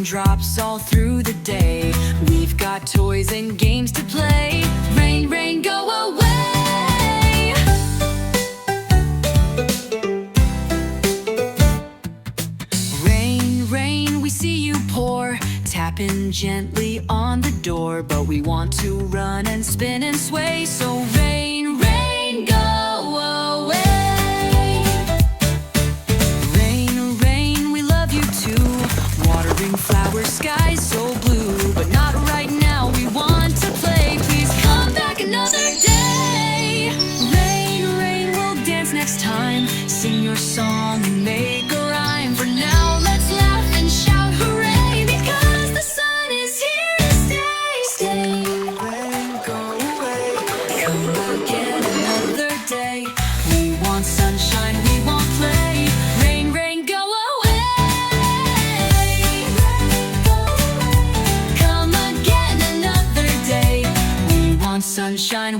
raindrops all through the day. We've got toys and games to play. Rain, rain, go away. Rain, rain, we see you pour, tapping gently on the door. But we want to run and spin and sway. So rain, rain, go away. Rain, rain, we love you too, watering flowers, skies so blue. But not right now, we want to play. Please come back another day. Rain, rain, we'll dance next time. Sing your song and make a rhyme. For now, let's laugh and shout hooray, because the sun is here to stay. Stay. Rain, go away. Come again another day. We want sunshine, we want play. Rain, rain, go away. Come again another day. We want sunshine,